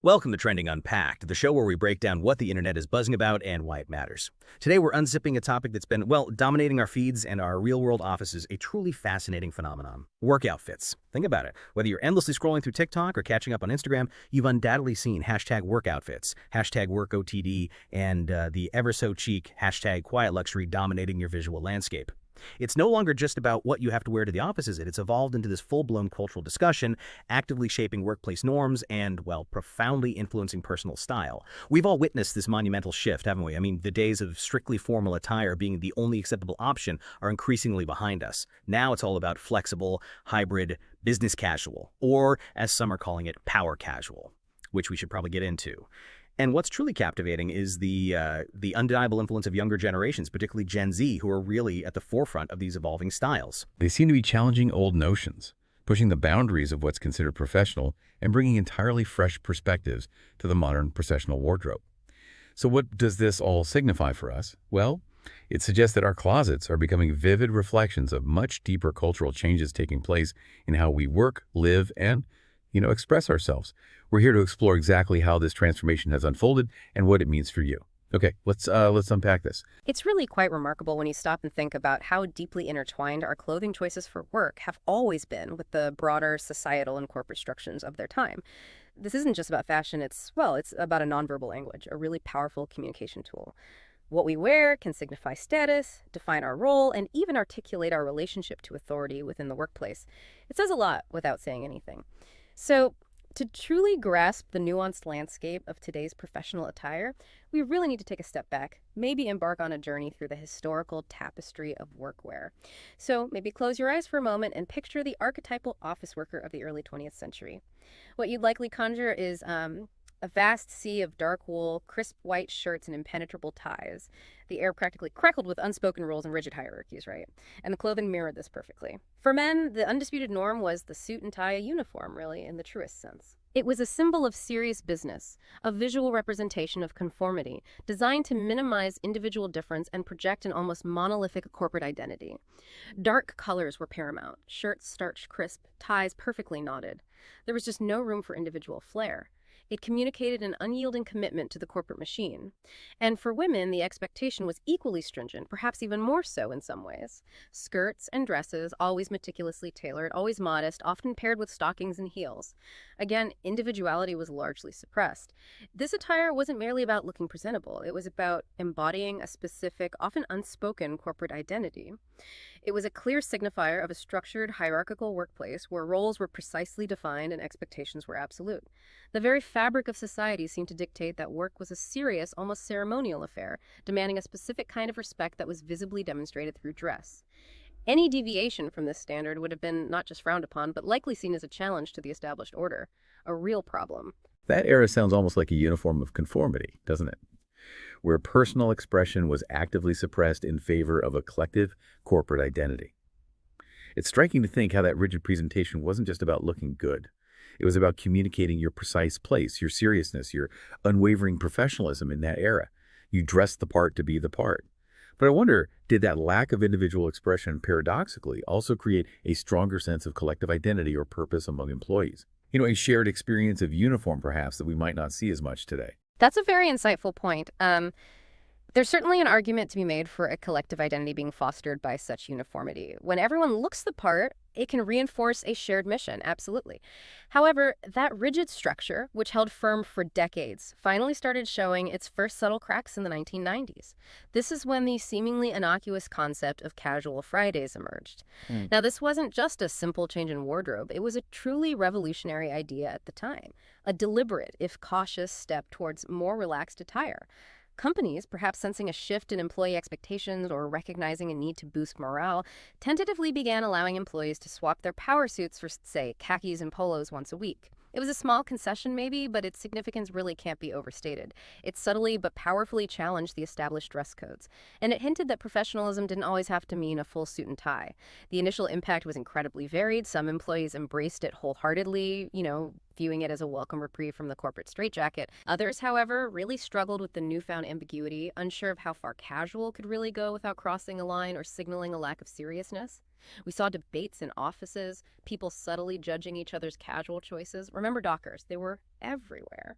Welcome to Trending Unpacked, the show where we break down what the internet is buzzing about and why it matters. Today we're unzipping a topic that's been, dominating our feeds and our real-world offices, a truly fascinating phenomenon. Work outfits. Think about it. Whether you're endlessly scrolling through TikTok or catching up on Instagram, you've undoubtedly seen hashtag work outfits, hashtag work OTD, and the ever-so-chic hashtag quiet luxury dominating your visual landscape. It's no longer just about what you have to wear to the office, is it? It's evolved into this full-blown cultural discussion, actively shaping workplace norms and, profoundly influencing personal style. We've all witnessed this monumental shift, haven't we? I mean, the days of strictly formal attire being the only acceptable option are increasingly behind us. Now it's all about flexible, hybrid, business casual, or as some are calling it, power casual, which we should probably get into. And what's truly captivating is the undeniable influence of younger generations, particularly Gen Z, who are really at the forefront of these evolving styles. They seem to be challenging old notions, pushing the boundaries of what's considered professional and bringing entirely fresh perspectives to the modern professional wardrobe. So what does this all signify for us? Well, it suggests that our closets are becoming vivid reflections of much deeper cultural changes taking place in how we work, live, and express ourselves. We're here to explore exactly how this transformation has unfolded and what it means for you. Okay, let's unpack this. It's really quite remarkable when you stop and think about how deeply intertwined our clothing choices for work have always been with the broader societal and corporate structures of their time. This isn't just about fashion, it's about a nonverbal language, a really powerful communication tool. What we wear can signify status, define our role, and even articulate our relationship to authority within the workplace. It says a lot without saying anything. So, to truly grasp the nuanced landscape of today's professional attire, we really need to take a step back, maybe embark on a journey through the historical tapestry of workwear. So maybe close your eyes for a moment and picture the archetypal office worker of the early 20th century. What you'd likely conjure is a vast sea of dark wool, crisp white shirts, and impenetrable ties. The air practically crackled with unspoken rules and rigid hierarchies, right? And the clothing mirrored this perfectly. For men, the undisputed norm was the suit and tie uniform, really, in the truest sense. It was a symbol of serious business, a visual representation of conformity, designed to minimize individual difference and project an almost monolithic corporate identity. Dark colors were paramount, shirts starched crisp, ties perfectly knotted. There was just no room for individual flair. It communicated an unyielding commitment to the corporate machine. And for women, the expectation was equally stringent, perhaps even more so in some ways. Skirts and dresses, always meticulously tailored, always modest, often paired with stockings and heels. Again, individuality was largely suppressed. This attire wasn't merely about looking presentable. It was about embodying a specific, often unspoken corporate identity. It was a clear signifier of a structured, hierarchical workplace where roles were precisely defined and expectations were absolute. The very fabric of society seemed to dictate that work was a serious, almost ceremonial affair, demanding a specific kind of respect that was visibly demonstrated through dress. Any deviation from this standard would have been not just frowned upon, but likely seen as a challenge to the established order, a real problem. That era sounds almost like a uniform of conformity, doesn't it? Where personal expression was actively suppressed in favor of a collective corporate identity. It's striking to think how that rigid presentation wasn't just about looking good. It was about communicating your precise place, your seriousness, your unwavering professionalism in that era. You dressed the part to be the part. But I wonder, did that lack of individual expression paradoxically also create a stronger sense of collective identity or purpose among employees? A shared experience of uniform, perhaps, that we might not see as much today. That's a very insightful point. There's certainly an argument to be made for a collective identity being fostered by such uniformity. When everyone looks the part, it can reinforce a shared mission, absolutely. However, that rigid structure, which held firm for decades, finally started showing its first subtle cracks in the 1990s. This is when the seemingly innocuous concept of casual Fridays emerged. Now, this wasn't just a simple change in wardrobe. It was a truly revolutionary idea at the time, a deliberate, if cautious, step towards more relaxed attire. Companies, perhaps sensing a shift in employee expectations or recognizing a need to boost morale, tentatively began allowing employees to swap their power suits for, say, khakis and polos once a week. It was a small concession maybe, but its significance really can't be overstated. It subtly but powerfully challenged the established dress codes, and it hinted that professionalism didn't always have to mean a full suit and tie. The initial impact was incredibly varied. Some employees embraced it wholeheartedly, viewing it as a welcome reprieve from the corporate straitjacket. Others, however, really struggled with the newfound ambiguity, unsure of how far casual could really go without crossing a line or signaling a lack of seriousness. We saw debates in offices, people subtly judging each other's casual choices. Remember Dockers, they were everywhere.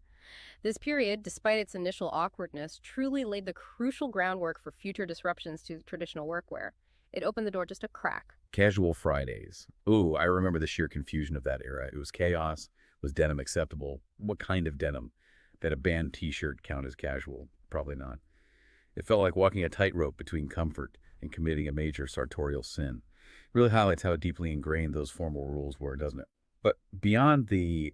This period, despite its initial awkwardness, truly laid the crucial groundwork for future disruptions to traditional workwear. It opened the door just a crack. Casual Fridays. Ooh, I remember the sheer confusion of that era. It was chaos. Was denim acceptable? What kind of denim? That a band t-shirt count as casual? Probably not. It felt like walking a tightrope between comfort and committing a major sartorial sin. It really highlights how deeply ingrained those formal rules were, doesn't it? But beyond the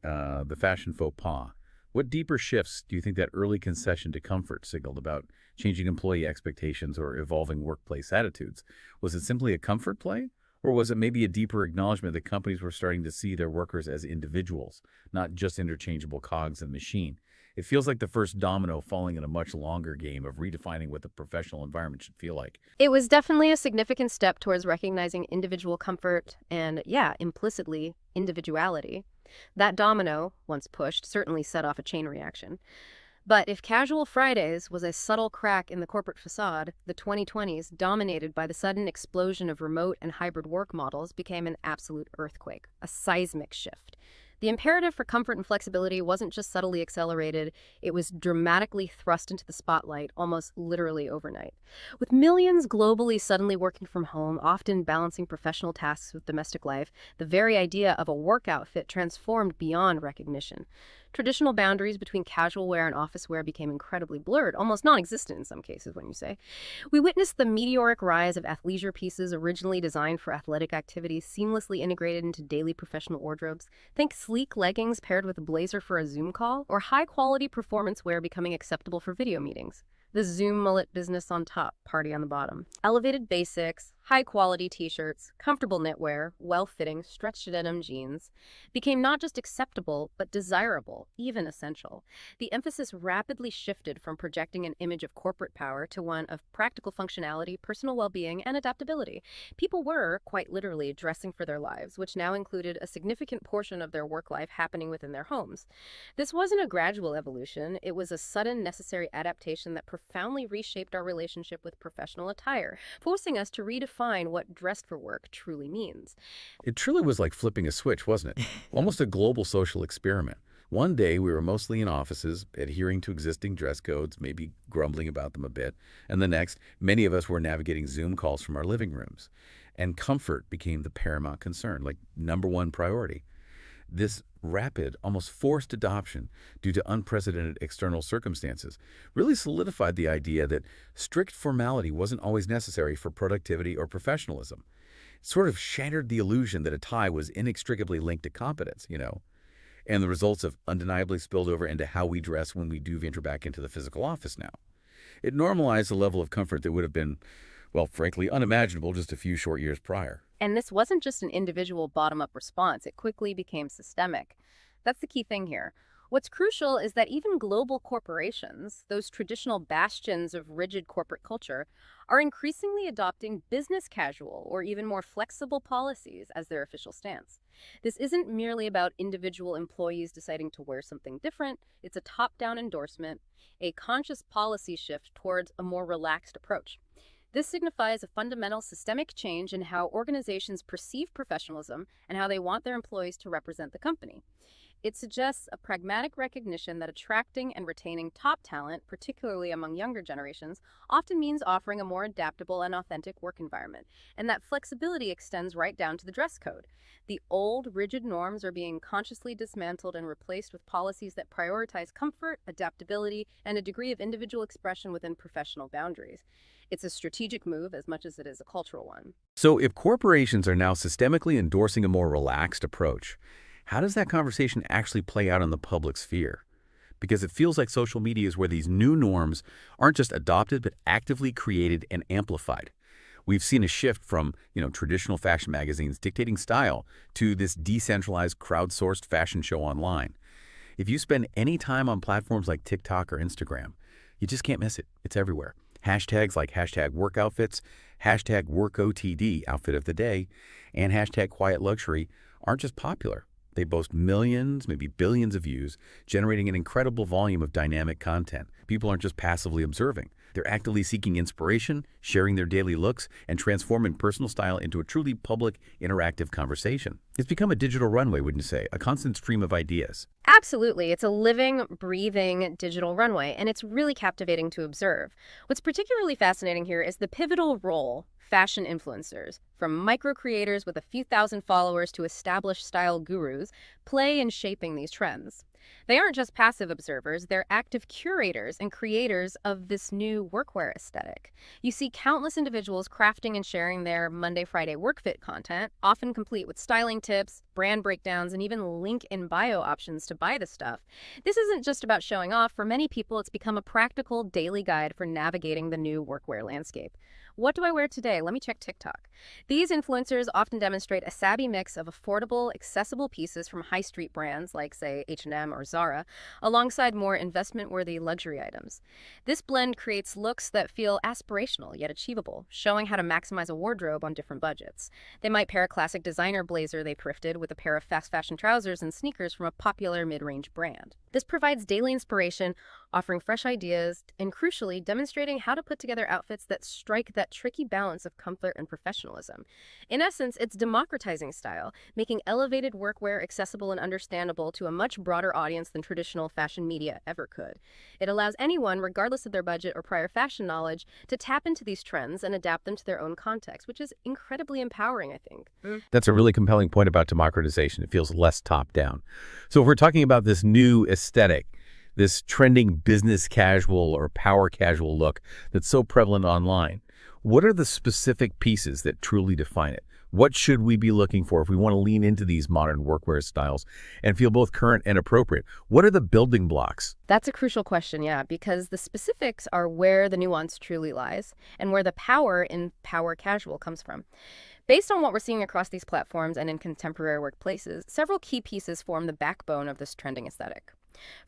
fashion faux pas, what deeper shifts do you think that early concession to comfort signaled about changing employee expectations or evolving workplace attitudes? Was it simply a comfort play? Or was it maybe a deeper acknowledgement that companies were starting to see their workers as individuals, not just interchangeable cogs in the machine? It feels like the first domino falling in a much longer game of redefining what the professional environment should feel like. It was definitely a significant step towards recognizing individual comfort and, yeah, implicitly, individuality. That domino, once pushed, certainly set off a chain reaction. But if Casual Fridays was a subtle crack in the corporate facade, the 2020s, dominated by the sudden explosion of remote and hybrid work models, became an absolute earthquake, a seismic shift. The imperative for comfort and flexibility wasn't just subtly accelerated, it was dramatically thrust into the spotlight almost literally overnight. With millions globally suddenly working from home, often balancing professional tasks with domestic life, the very idea of a work outfit transformed beyond recognition. Traditional boundaries between casual wear and office wear became incredibly blurred, almost non-existent in some cases, when you say. We witnessed the meteoric rise of athleisure pieces originally designed for athletic activities seamlessly integrated into daily professional wardrobes. Think sleek leggings paired with a blazer for a Zoom call, or high-quality performance wear becoming acceptable for video meetings. The Zoom mullet business on top, party on the bottom. Elevated basics, high-quality t-shirts, comfortable knitwear, well-fitting, stretched denim jeans became not just acceptable, but desirable, even essential. The emphasis rapidly shifted from projecting an image of corporate power to one of practical functionality, personal well-being, and adaptability. People were, quite literally, dressing for their lives, which now included a significant portion of their work life happening within their homes. This wasn't a gradual evolution, it was a sudden, necessary adaptation that profoundly reshaped our relationship with professional attire, forcing us to redefine what dressed for work truly means. It truly was like flipping a switch, wasn't it? Almost a global social experiment. One day, we were mostly in offices, adhering to existing dress codes, maybe grumbling about them a bit. And the next, many of us were navigating Zoom calls from our living rooms. And comfort became the paramount concern, like #1 priority. This rapid, almost forced adoption due to unprecedented external circumstances really solidified the idea that strict formality wasn't always necessary for productivity or professionalism. It sort of shattered the illusion that a tie was inextricably linked to competence, and the results have undeniably spilled over into how we dress when we do venture back into the physical office now. It normalized a level of comfort that would have been, well, frankly, unimaginable just a few short years prior. And this wasn't just an individual bottom-up response, it quickly became systemic. That's the key thing here. What's crucial is that even global corporations, those traditional bastions of rigid corporate culture, are increasingly adopting business casual or even more flexible policies as their official stance. This isn't merely about individual employees deciding to wear something different, it's a top-down endorsement, a conscious policy shift towards a more relaxed approach. This signifies a fundamental systemic change in how organizations perceive professionalism and how they want their employees to represent the company. It suggests a pragmatic recognition that attracting and retaining top talent, particularly among younger generations, often means offering a more adaptable and authentic work environment, and that flexibility extends right down to the dress code. The old, rigid norms are being consciously dismantled and replaced with policies that prioritize comfort, adaptability, and a degree of individual expression within professional boundaries. It's a strategic move as much as it is a cultural one. So if corporations are now systemically endorsing a more relaxed approach, how does that conversation actually play out in the public sphere? Because it feels like social media is where these new norms aren't just adopted, but actively created and amplified. We've seen a shift from, traditional fashion magazines dictating style to this decentralized, crowdsourced fashion show online. If you spend any time on platforms like TikTok or Instagram, you just can't miss it. It's everywhere. Hashtags like #workoutfits, #workOTD, outfit of the day, and #quiet luxury aren't just popular. They boast millions, maybe billions of views, generating an incredible volume of dynamic content. People aren't just passively observing. They're actively seeking inspiration, sharing their daily looks, and transforming personal style into a truly public, interactive conversation. It's become a digital runway, wouldn't you say? A constant stream of ideas. Absolutely. It's a living, breathing digital runway, and it's really captivating to observe. What's particularly fascinating here is the pivotal role fashion influencers, from micro creators with a few thousand followers to established style gurus, play in shaping these trends. They aren't just passive observers, they're active curators and creators of this new workwear aesthetic. You see countless individuals crafting and sharing their Monday, Friday work fit content, often complete with styling tips, brand breakdowns, and even link in bio options to buy the stuff. This isn't just about showing off. For many people, it's become a practical daily guide for navigating the new workwear landscape. What do I wear today? Let me check TikTok. These influencers often demonstrate a savvy mix of affordable, accessible pieces from high street brands like, say, H&M or Zara, alongside more investment-worthy luxury items. This blend creates looks that feel aspirational yet achievable, showing how to maximize a wardrobe on different budgets. They might pair a classic designer blazer they thrifted with a pair of fast fashion trousers and sneakers from a popular mid-range brand. This provides daily inspiration, offering fresh ideas, and crucially, demonstrating how to put together outfits that strike that tricky balance of comfort and professionalism. In essence, it's democratizing style, making elevated workwear accessible and understandable to a much broader audience than traditional fashion media ever could. It allows anyone, regardless of their budget or prior fashion knowledge, to tap into these trends and adapt them to their own context, which is incredibly empowering, I think. That's a really compelling point about democratization. It feels less top-down. So if we're talking about this new aesthetic, this trending business casual or power casual look that's so prevalent online, what are the specific pieces that truly define it? What should we be looking for if we want to lean into these modern workwear styles and feel both current and appropriate? What are the building blocks? That's a crucial question, yeah, because the specifics are where the nuance truly lies and where the power in power casual comes from. Based on what we're seeing across these platforms and in contemporary workplaces, several key pieces form the backbone of this trending aesthetic.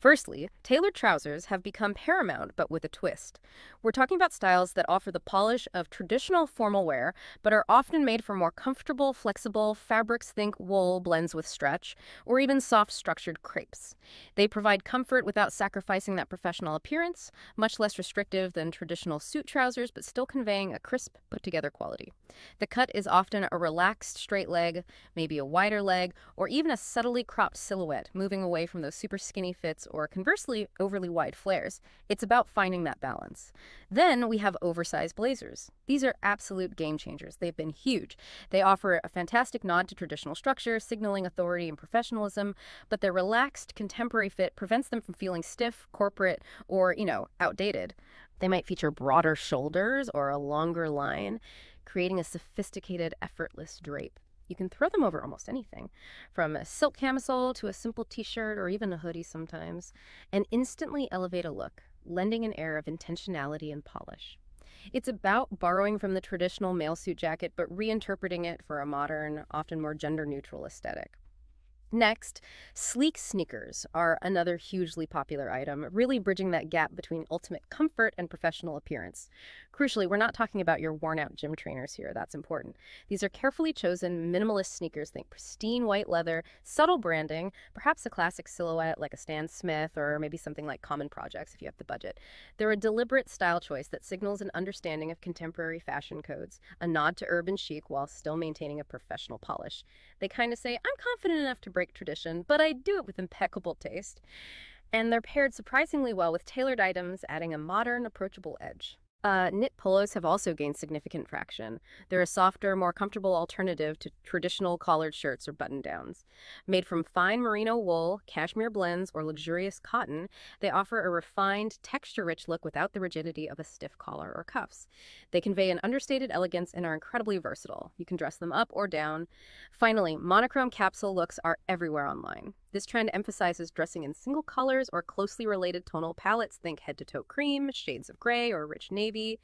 Firstly, tailored trousers have become paramount, but with a twist. We're talking about styles that offer the polish of traditional formal wear, but are often made from more comfortable, flexible fabrics. Think wool blends with stretch, or even soft, structured crepes. They provide comfort without sacrificing that professional appearance, much less restrictive than traditional suit trousers, but still conveying a crisp, put-together quality. The cut is often a relaxed straight leg, maybe a wider leg, or even a subtly cropped silhouette, moving away from those super skinny fits or conversely overly wide flares. It's about finding that balance. Then we have oversized blazers. These are absolute game changers. They've been huge. They offer a fantastic nod to traditional structure, signaling authority and professionalism, but their relaxed contemporary fit prevents them from feeling stiff, corporate, or, outdated. They might feature broader shoulders or a longer line, creating a sophisticated, effortless drape. You can throw them over almost anything, from a silk camisole to a simple t-shirt or even a hoodie sometimes, and instantly elevate a look, lending an air of intentionality and polish. It's about borrowing from the traditional male suit jacket, but reinterpreting it for a modern, often more gender-neutral aesthetic. Next, sleek sneakers are another hugely popular item, really bridging that gap between ultimate comfort and professional appearance. Crucially, we're not talking about your worn-out gym trainers here. That's important. These are carefully chosen minimalist sneakers. Think pristine white leather, subtle branding, perhaps a classic silhouette like a Stan Smith or maybe something like Common Projects if you have the budget. They're a deliberate style choice that signals an understanding of contemporary fashion codes, a nod to urban chic while still maintaining a professional polish. They kind of say, I'm confident enough to break tradition, but I do it with impeccable taste. And they're paired surprisingly well with tailored items, adding a modern, approachable edge. Knit polos have also gained significant traction. They're a softer, more comfortable alternative to traditional collared shirts or button-downs. Made from fine merino wool, cashmere blends, or luxurious cotton, they offer a refined, texture-rich look without the rigidity of a stiff collar or cuffs. They convey an understated elegance and are incredibly versatile. You can dress them up or down. Finally, monochrome capsule looks are everywhere online. This trend emphasizes dressing in single colors or closely related tonal palettes. Think head-to-toe cream, shades of gray, or rich navy.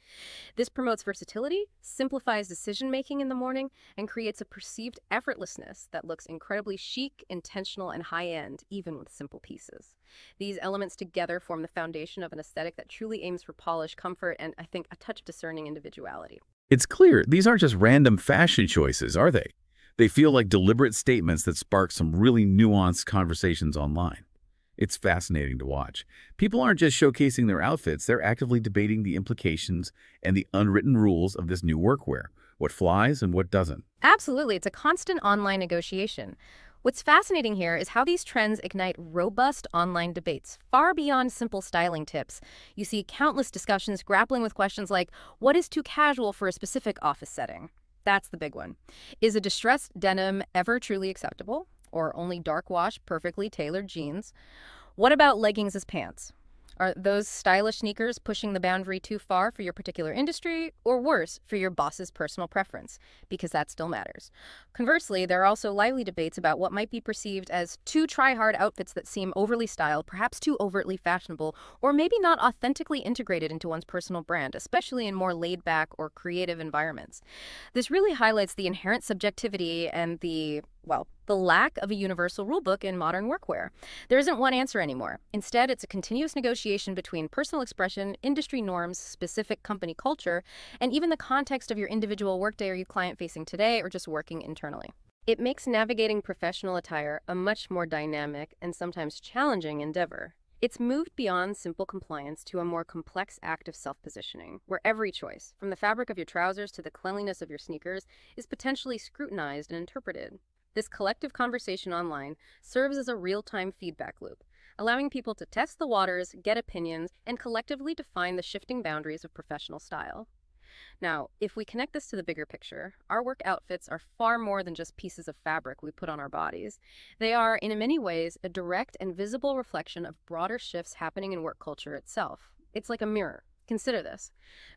This promotes versatility, simplifies decision-making in the morning, and creates a perceived effortlessness that looks incredibly chic, intentional, and high-end, even with simple pieces. These elements together form the foundation of an aesthetic that truly aims for polish, comfort, and, I think, a touch of discerning individuality. It's clear these aren't just random fashion choices, are they? They feel like deliberate statements that spark some really nuanced conversations online. It's fascinating to watch. People aren't just showcasing their outfits, they're actively debating the implications and the unwritten rules of this new workwear, what flies and what doesn't. Absolutely. It's a constant online negotiation. What's fascinating here is how these trends ignite robust online debates, far beyond simple styling tips. You see countless discussions grappling with questions like, what is too casual for a specific office setting? That's the big one. Is a distressed denim ever truly acceptable? Or only dark wash, perfectly tailored jeans? What about leggings as pants? Are those stylish sneakers pushing the boundary too far for your particular industry, or worse, for your boss's personal preference? Because that still matters. Conversely, there are also lively debates about what might be perceived as too try-hard outfits that seem overly styled, perhaps too overtly fashionable, or maybe not authentically integrated into one's personal brand, especially in more laid-back or creative environments. This really highlights the inherent subjectivity and the lack of a universal rulebook in modern workwear. There isn't one answer anymore. Instead, it's a continuous negotiation between personal expression, industry norms, specific company culture, and even the context of your individual workday. Are you client-facing today or just working internally? It makes navigating professional attire a much more dynamic and sometimes challenging endeavor. It's moved beyond simple compliance to a more complex act of self-positioning, where every choice, from the fabric of your trousers to the cleanliness of your sneakers, is potentially scrutinized and interpreted. This collective conversation online serves as a real-time feedback loop, allowing people to test the waters, get opinions, and collectively define the shifting boundaries of professional style. Now, if we connect this to the bigger picture, our work outfits are far more than just pieces of fabric we put on our bodies. They are, in many ways, a direct and visible reflection of broader shifts happening in work culture itself. It's like a mirror. Consider this.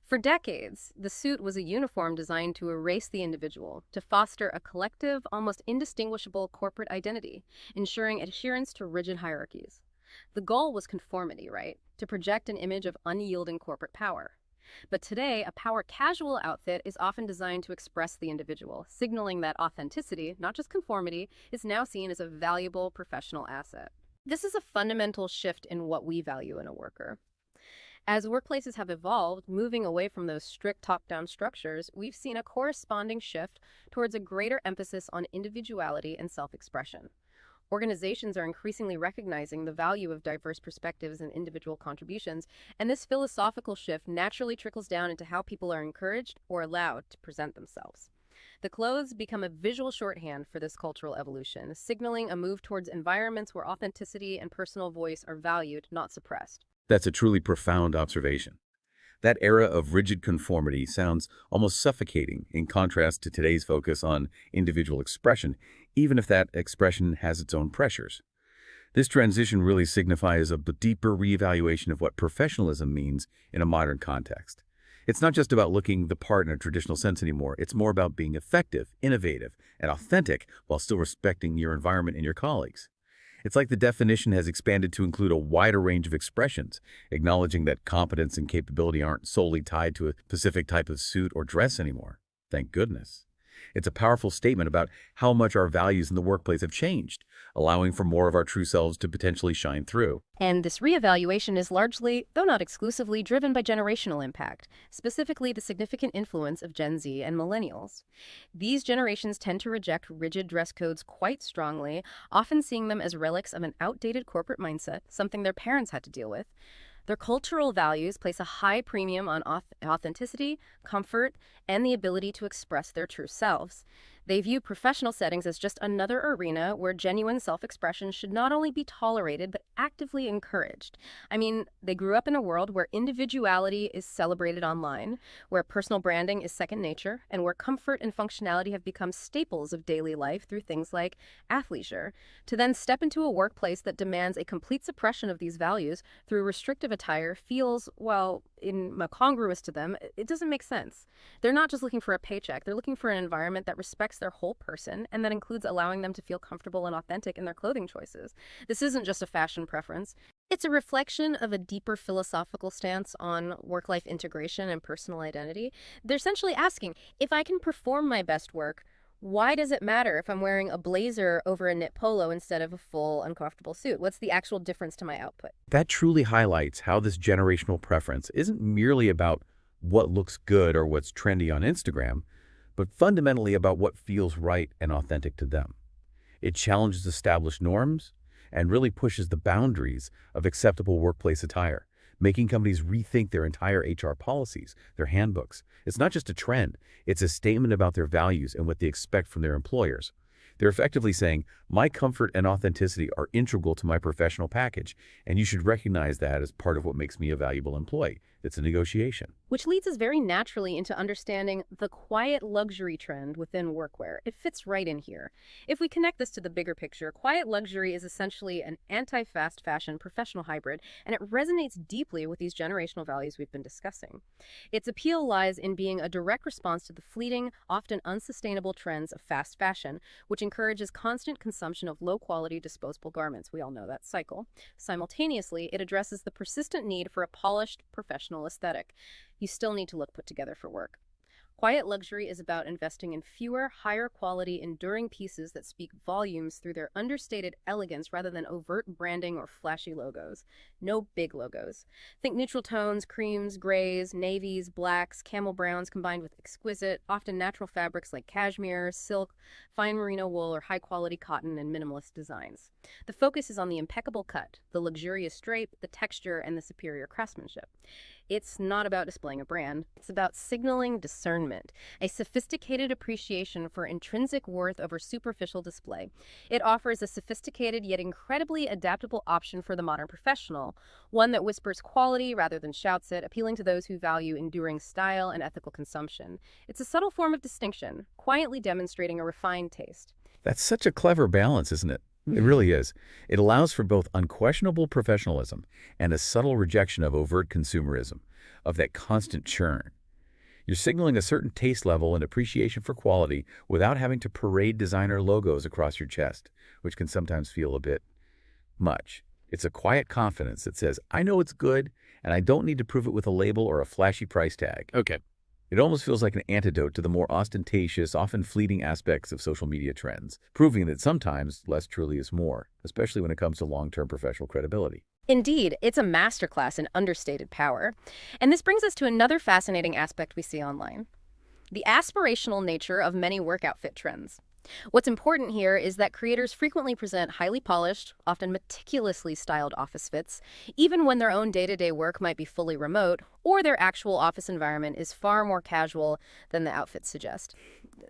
For decades, the suit was a uniform designed to erase the individual, to foster a collective, almost indistinguishable corporate identity, ensuring adherence to rigid hierarchies. The goal was conformity, right? To project an image of unyielding corporate power. But today, a power casual outfit is often designed to express the individual, signaling that authenticity, not just conformity, is now seen as a valuable professional asset. This is a fundamental shift in what we value in a worker. As workplaces have evolved, moving away from those strict top-down structures, we've seen a corresponding shift towards a greater emphasis on individuality and self-expression. Organizations are increasingly recognizing the value of diverse perspectives and individual contributions, and this philosophical shift naturally trickles down into how people are encouraged or allowed to present themselves. The clothes become a visual shorthand for this cultural evolution, signaling a move towards environments where authenticity and personal voice are valued, not suppressed. That's a truly profound observation. That era of rigid conformity sounds almost suffocating in contrast to today's focus on individual expression, even if that expression has its own pressures. This transition really signifies a deeper reevaluation of what professionalism means in a modern context. It's not just about looking the part in a traditional sense anymore. It's more about being effective, innovative, and authentic while still respecting your environment and your colleagues. It's like the definition has expanded to include a wider range of expressions, acknowledging that competence and capability aren't solely tied to a specific type of suit or dress anymore. Thank goodness. It's a powerful statement about how much our values in the workplace have changed, allowing for more of our true selves to potentially shine through. And this reevaluation is largely, though not exclusively, driven by generational impact, specifically the significant influence of Gen Z and millennials. These generations tend to reject rigid dress codes quite strongly, often seeing them as relics of an outdated corporate mindset, something their parents had to deal with. Their cultural values place a high premium on authenticity, comfort, and the ability to express their true selves. They view professional settings as just another arena where genuine self-expression should not only be tolerated, but actively encouraged. I mean, they grew up in a world where individuality is celebrated online, where personal branding is second nature, and where comfort and functionality have become staples of daily life through things like athleisure. To then step into a workplace that demands a complete suppression of these values through restrictive attire feels, well, incongruous to them. It doesn't make sense. They're not just looking for a paycheck. They're looking for an environment that respects their whole person, and that includes allowing them to feel comfortable and authentic in their clothing choices. This isn't just a fashion preference. It's a reflection of a deeper philosophical stance on work-life integration and personal identity. They're essentially asking, if I can perform my best work, why does it matter if I'm wearing a blazer over a knit polo instead of a full, uncomfortable suit? What's the actual difference to my output? That truly highlights how this generational preference isn't merely about what looks good or what's trendy on Instagram, but fundamentally about what feels right and authentic to them. It challenges established norms and really pushes the boundaries of acceptable workplace attire, making companies rethink their entire HR policies, their handbooks. It's not just a trend, it's a statement about their values and what they expect from their employers. They're effectively saying, my comfort and authenticity are integral to my professional package, and you should recognize that as part of what makes me a valuable employee. It's a negotiation. Which leads us very naturally into understanding the quiet luxury trend within workwear. It fits right in here. If we connect this to the bigger picture, quiet luxury is essentially an anti-fast fashion professional hybrid, and it resonates deeply with these generational values we've been discussing. Its appeal lies in being a direct response to the fleeting, often unsustainable trends of fast fashion, which encourages constant consumption of low-quality disposable garments. We all know that cycle. Simultaneously, it addresses the persistent need for a polished, professional aesthetic. You still need to look put together for work. Quiet luxury is about investing in fewer, higher quality, enduring pieces that speak volumes through their understated elegance rather than overt branding or flashy logos. No big logos. Think neutral tones, creams, grays, navies, blacks, camel browns combined with exquisite, often natural fabrics like cashmere, silk, fine merino wool, or high-quality cotton and minimalist designs. The focus is on the impeccable cut, the luxurious drape, the texture, and the superior craftsmanship. It's not about displaying a brand. It's about signaling discernment, a sophisticated appreciation for intrinsic worth over superficial display. It offers a sophisticated yet incredibly adaptable option for the modern professional, one that whispers quality rather than shouts it, appealing to those who value enduring style and ethical consumption. It's a subtle form of distinction, quietly demonstrating a refined taste. That's such a clever balance, isn't it? It really is. It allows for both unquestionable professionalism and a subtle rejection of overt consumerism, of that constant churn. You're signaling a certain taste level and appreciation for quality without having to parade designer logos across your chest, which can sometimes feel a bit much. It's a quiet confidence that says, I know it's good, and I don't need to prove it with a label or a flashy price tag. Okay. It almost feels like an antidote to the more ostentatious, often fleeting aspects of social media trends, proving that sometimes less truly is more, especially when it comes to long-term professional credibility. Indeed, it's a masterclass in understated power. And this brings us to another fascinating aspect we see online: the aspirational nature of many work outfit trends. What's important here is that creators frequently present highly polished, often meticulously styled office fits, even when their own day-to-day work might be fully remote, or their actual office environment is far more casual than the outfits suggest.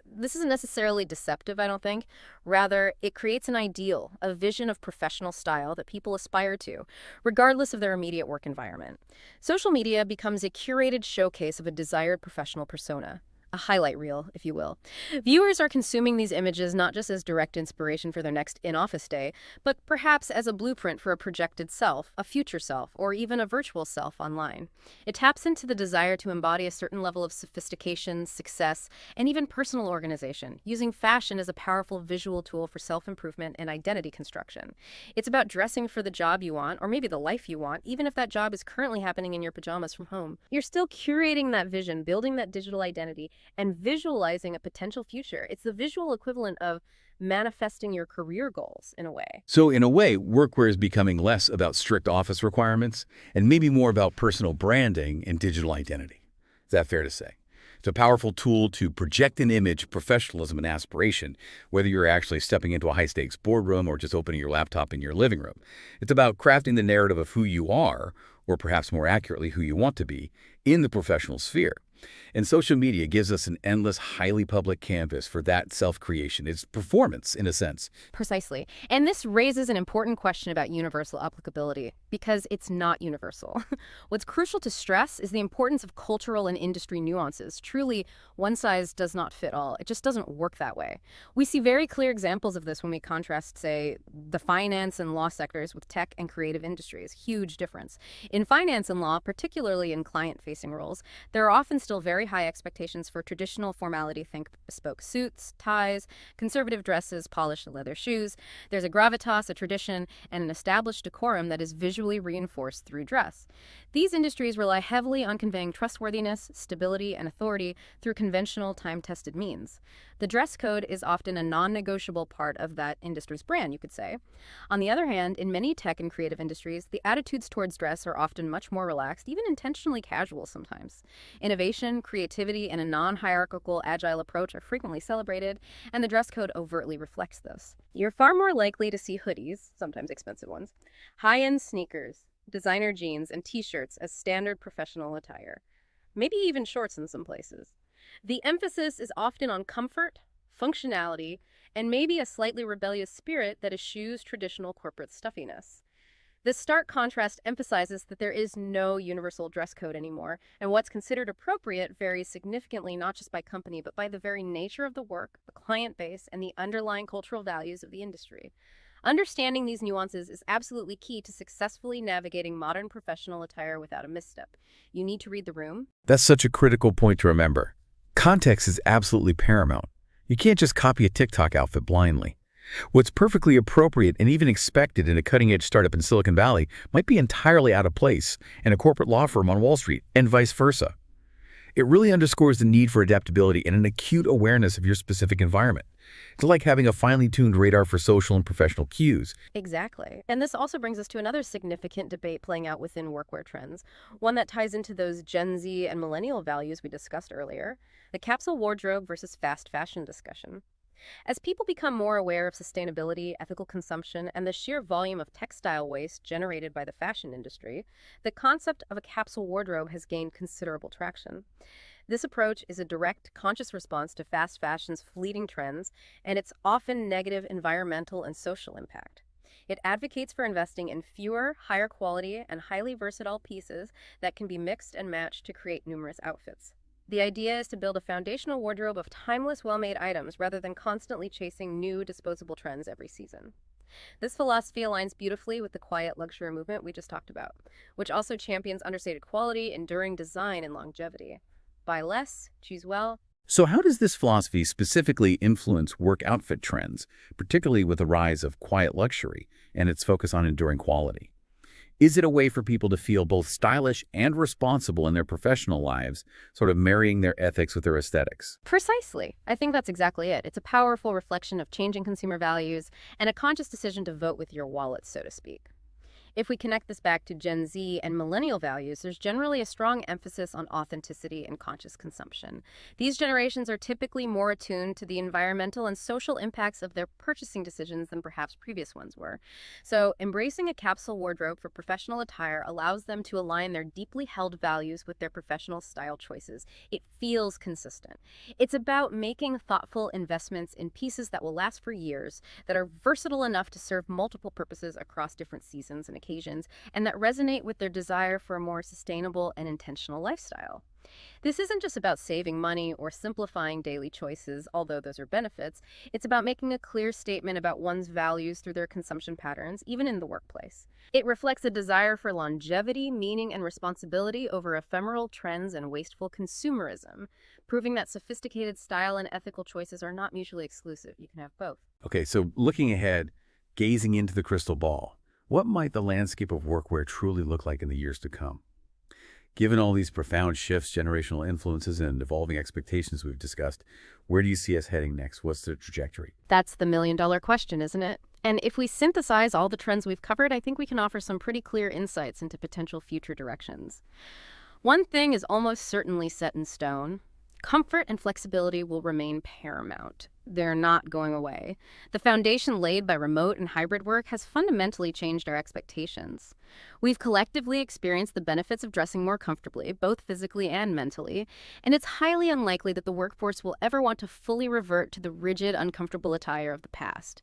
This isn't necessarily deceptive, I don't think. Rather, it creates an ideal, a vision of professional style that people aspire to, regardless of their immediate work environment. Social media becomes a curated showcase of a desired professional persona. A highlight reel, if you will. Viewers are consuming these images not just as direct inspiration for their next in-office day, but perhaps as a blueprint for a projected self, a future self, or even a virtual self online. It taps into the desire to embody a certain level of sophistication, success, and even personal organization, using fashion as a powerful visual tool for self-improvement and identity construction. It's about dressing for the job you want, or maybe the life you want, even if that job is currently happening in your pajamas from home. You're still curating that vision, building that digital identity, and visualizing a potential future. It's the visual equivalent of manifesting your career goals in a way. So in a way, workwear is becoming less about strict office requirements and maybe more about personal branding and digital identity. Is that fair to say? It's a powerful tool to project an image of professionalism and aspiration, whether you're actually stepping into a high-stakes boardroom or just opening your laptop in your living room. It's about crafting the narrative of who you are, or perhaps more accurately, who you want to be, in the professional sphere. And social media gives us an endless, highly public canvas for that self-creation. It's performance, in a sense. Precisely. And this raises an important question about universal applicability, because it's not universal. What's crucial to stress is the importance of cultural and industry nuances. Truly, one size does not fit all. It just doesn't work that way. We see very clear examples of this when we contrast, say, the finance and law sectors with tech and creative industries. Huge difference. In finance and law, particularly in client-facing roles, there are often still very high expectations for traditional formality. Think bespoke suits, ties, conservative dresses, polished leather shoes. There's a gravitas, a tradition, and an established decorum that is visually reinforced through dress. These industries rely heavily on conveying trustworthiness, stability, and authority through conventional, time-tested means. The dress code is often a non-negotiable part of that industry's brand, you could say. On the other hand, in many tech and creative industries, the attitudes towards dress are often much more relaxed, even intentionally casual sometimes. Innovation Innovation, creativity, and a non-hierarchical, agile approach are frequently celebrated, and the dress code overtly reflects this. You're far more likely to see hoodies, sometimes expensive ones, high-end sneakers, designer jeans, and t-shirts as standard professional attire, maybe even shorts in some places. The emphasis is often on comfort, functionality, and maybe a slightly rebellious spirit that eschews traditional corporate stuffiness. This stark contrast emphasizes that there is no universal dress code anymore, and what's considered appropriate varies significantly not just by company, but by the very nature of the work, the client base, and the underlying cultural values of the industry. Understanding these nuances is absolutely key to successfully navigating modern professional attire without a misstep. You need to read the room. That's such a critical point to remember. Context is absolutely paramount. You can't just copy a TikTok outfit blindly. What's perfectly appropriate and even expected in a cutting-edge startup in Silicon Valley might be entirely out of place in a corporate law firm on Wall Street, and vice versa. It really underscores the need for adaptability and an acute awareness of your specific environment. It's like having a finely tuned radar for social and professional cues. Exactly. And this also brings us to another significant debate playing out within workwear trends, one that ties into those Gen Z and millennial values we discussed earlier, the capsule wardrobe versus fast fashion discussion. As people become more aware of sustainability, ethical consumption, and the sheer volume of textile waste generated by the fashion industry, the concept of a capsule wardrobe has gained considerable traction. This approach is a direct, conscious response to fast fashion's fleeting trends and its often negative environmental and social impact. It advocates for investing in fewer, higher quality, and highly versatile pieces that can be mixed and matched to create numerous outfits. The idea is to build a foundational wardrobe of timeless, well-made items rather than constantly chasing new, disposable trends every season. This philosophy aligns beautifully with the quiet luxury movement we just talked about, which also champions understated quality, enduring design, and longevity. Buy less, choose well. So how does this philosophy specifically influence work outfit trends, particularly with the rise of quiet luxury and its focus on enduring quality? Is it a way for people to feel both stylish and responsible in their professional lives, sort of marrying their ethics with their aesthetics? Precisely. I think that's exactly it. It's a powerful reflection of changing consumer values and a conscious decision to vote with your wallet, so to speak. If we connect this back to Gen Z and millennial values, there's generally a strong emphasis on authenticity and conscious consumption. These generations are typically more attuned to the environmental and social impacts of their purchasing decisions than perhaps previous ones were. So, embracing a capsule wardrobe for professional attire allows them to align their deeply held values with their professional style choices. It feels consistent. It's about making thoughtful investments in pieces that will last for years, that are versatile enough to serve multiple purposes across different seasons and occasions, and that resonate with their desire for a more sustainable and intentional lifestyle. This isn't just about saving money or simplifying daily choices, although those are benefits. It's about making a clear statement about one's values through their consumption patterns, even in the workplace. It reflects a desire for longevity, meaning, and responsibility over ephemeral trends and wasteful consumerism, proving that sophisticated style and ethical choices are not mutually exclusive. You can have both. Okay, so looking ahead, gazing into the crystal ball, what might the landscape of workwear truly look like in the years to come? Given all these profound shifts, generational influences, and evolving expectations we've discussed, where do you see us heading next? What's the trajectory? That's the million-dollar question, isn't it? And if we synthesize all the trends we've covered, I think we can offer some pretty clear insights into potential future directions. One thing is almost certainly set in stone. Comfort and flexibility will remain paramount. They're not going away. The foundation laid by remote and hybrid work has fundamentally changed our expectations. We've collectively experienced the benefits of dressing more comfortably, both physically and mentally, and it's highly unlikely that the workforce will ever want to fully revert to the rigid, uncomfortable attire of the past.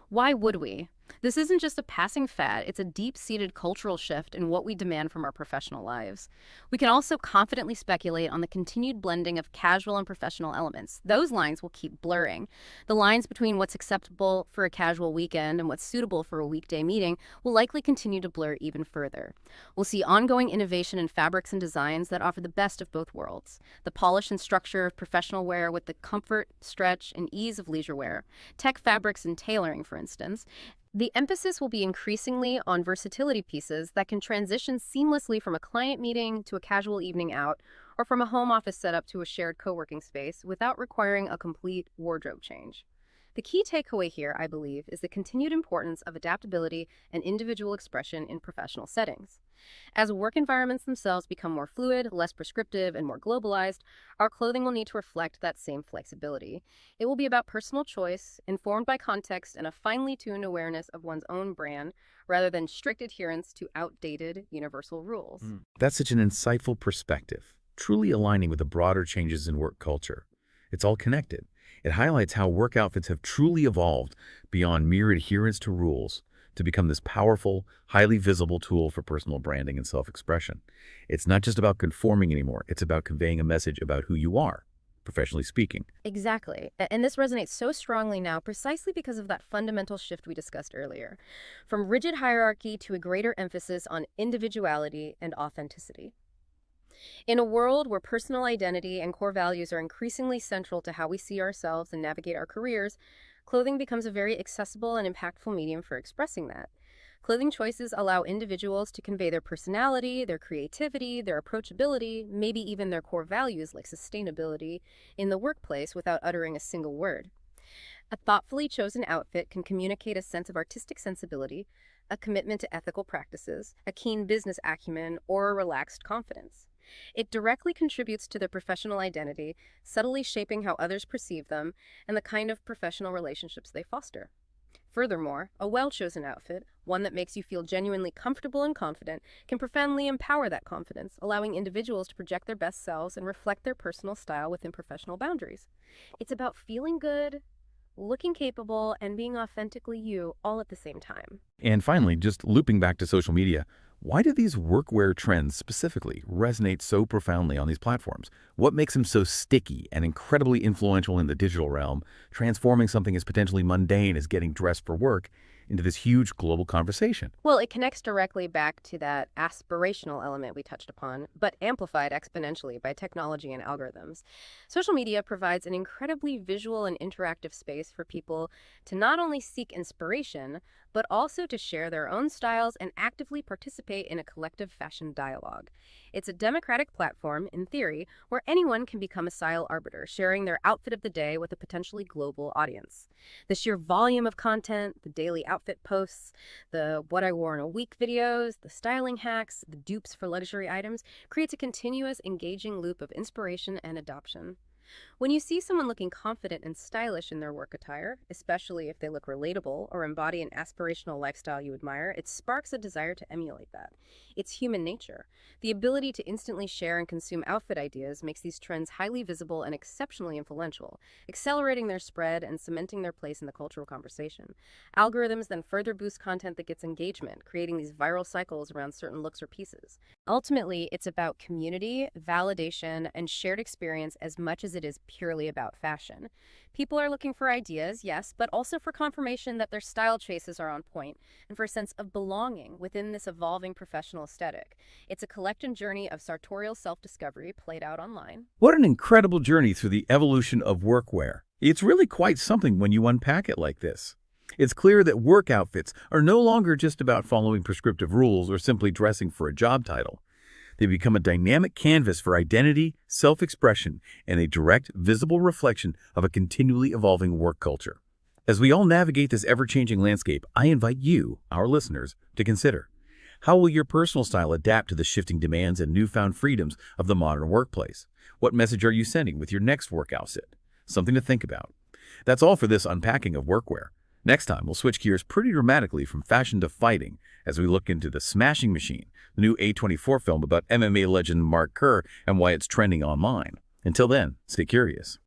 Why would we? This isn't just a passing fad, it's a deep-seated cultural shift in what we demand from our professional lives. We can also confidently speculate on the continued blending of casual and professional elements. Those lines will keep blurring. The lines between what's acceptable for a casual weekend and what's suitable for a weekday meeting will likely continue to blur even further. We'll see ongoing innovation in fabrics and designs that offer the best of both worlds. The polish and structure of professional wear with the comfort, stretch, and ease of leisure wear. Tech fabrics and tailoring, for instance. The emphasis will be increasingly on versatility pieces that can transition seamlessly from a client meeting to a casual evening out, or from a home office setup to a shared co-working space without requiring a complete wardrobe change. The key takeaway here, I believe, is the continued importance of adaptability and individual expression in professional settings. As work environments themselves become more fluid, less prescriptive, and more globalized, our clothing will need to reflect that same flexibility. It will be about personal choice, informed by context, and a finely tuned awareness of one's own brand, rather than strict adherence to outdated universal rules. That's such an insightful perspective, truly aligning with the broader changes in work culture. It's all connected. It highlights how work outfits have truly evolved beyond mere adherence to rules to become this powerful, highly visible tool for personal branding and self-expression. It's not just about conforming anymore. It's about conveying a message about who you are, professionally speaking. Exactly. And this resonates so strongly now precisely because of that fundamental shift we discussed earlier. From rigid hierarchy to a greater emphasis on individuality and authenticity. In a world where personal identity and core values are increasingly central to how we see ourselves and navigate our careers, clothing becomes a very accessible and impactful medium for expressing that. Clothing choices allow individuals to convey their personality, their creativity, their approachability, maybe even their core values like sustainability in the workplace without uttering a single word. A thoughtfully chosen outfit can communicate a sense of artistic sensibility, a commitment to ethical practices, a keen business acumen, or a relaxed confidence. It directly contributes to their professional identity, subtly shaping how others perceive them and the kind of professional relationships they foster. Furthermore, a well-chosen outfit, one that makes you feel genuinely comfortable and confident, can profoundly empower that confidence, allowing individuals to project their best selves and reflect their personal style within professional boundaries. It's about feeling good, looking capable, and being authentically you all at the same time. And finally, just looping back to social media, why do these workwear trends specifically resonate so profoundly on these platforms? What makes them so sticky and incredibly influential in the digital realm, transforming something as potentially mundane as getting dressed for work into this huge global conversation? Well, it connects directly back to that aspirational element we touched upon, but amplified exponentially by technology and algorithms. Social media provides an incredibly visual and interactive space for people to not only seek inspiration, but also to share their own styles and actively participate in a collective fashion dialogue. It's a democratic platform, in theory, where anyone can become a style arbiter, sharing their outfit of the day with a potentially global audience. The sheer volume of content, the daily outfit posts, the what I wore in a week videos, the styling hacks, the dupes for luxury items, creates a continuous, engaging loop of inspiration and adoption. When you see someone looking confident and stylish in their work attire, especially if they look relatable or embody an aspirational lifestyle you admire, it sparks a desire to emulate that. It's human nature. The ability to instantly share and consume outfit ideas makes these trends highly visible and exceptionally influential, accelerating their spread and cementing their place in the cultural conversation. Algorithms then further boost content that gets engagement, creating these viral cycles around certain looks or pieces. Ultimately, it's about community, validation, and shared experience as much as it is purely about fashion. People are looking for ideas, yes, but also for confirmation that their style choices are on point, and for a sense of belonging within this evolving professional aesthetic. It's a collective journey of sartorial self-discovery played out online. What an incredible journey through the evolution of workwear. It's really quite something when you unpack it like this. It's clear that work outfits are no longer just about following prescriptive rules or simply dressing for a job title. They become a dynamic canvas for identity, self-expression, and a direct, visible reflection of a continually evolving work culture. As we all navigate this ever-changing landscape, I invite you, our listeners, to consider: how will your personal style adapt to the shifting demands and newfound freedoms of the modern workplace? What message are you sending with your next work outfit? Something to think about. That's all for this unpacking of workwear. Next time, we'll switch gears pretty dramatically from fashion to fighting as we look into The Smashing Machine, the new A24 film about MMA legend Mark Kerr and why it's trending online. Until then, stay curious.